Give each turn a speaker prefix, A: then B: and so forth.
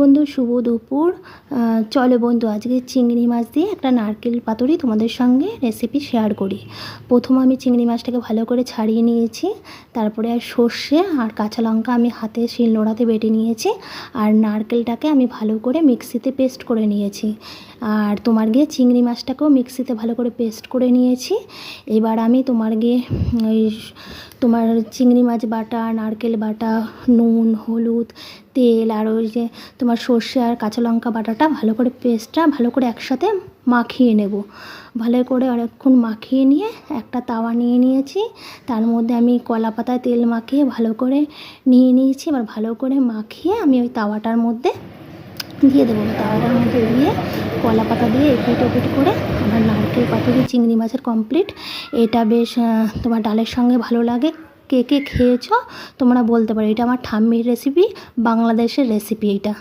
A: বন্ধু শুভ দুপুর। চলো বন্ধু আজকে চিংড়ি মাছ দিয়ে একটা নারকেল পাতুরি তোমাদের সঙ্গে রেসিপি শেয়ার করি। প্রথম আমি চিংড়ি মাছটাকে ভালো করে ছাড়িয়ে নিয়েছি, তারপরে আর সর্ষে আর কাঁচা লঙ্কা আমি হাতে শিলনোড়াতে বেটে নিয়েছি, আর নারকেলটাকে আমি ভালো করে মিক্সিতে পেস্ট করে নিয়েছি, আর তোমার গিয়ে চিংড়ি মাছটাকেও মিক্সিতে ভালো করে পেস্ট করে নিয়েছি। এবার আমি তোমার গিয়ে ওই তোমার চিংড়ি মাছ বাটা, নারকেল বাটা, নুন, হলুদ, তেল আর ওই যে তোমার সর্ষে আর কাঁচা লঙ্কা বাটাটা ভালো করে পেস্টটা ভালো করে একসাথে মাখিয়ে নেব। ভালো করে অনেকক্ষণ মাখিয়ে নিয়ে একটা তাওয়া নিয়ে নিয়েছি, তার মধ্যে আমি কলা পাতায় তেল মাখিয়ে ভালো করে নিয়ে নিয়েছি। এবার ভালো করে মাখিয়ে আমি ওই তাওয়াটার মধ্যে দিয়ে দেবো। তাওয়াটার মধ্যে দিয়ে কলা পাতা দিয়ে এপিট ওপিট করে আমার নারকেল পাতুরি চিংড়ি মাছের কমপ্লিট। এটা বেশ তোমার ডালের সঙ্গে ভালো লাগে। কে কে খেয়েছো তোমরা বলতে পারো। এটা আমার ঠাম্মির রেসিপি, বাংলাদেশের রেসিপি এইটা।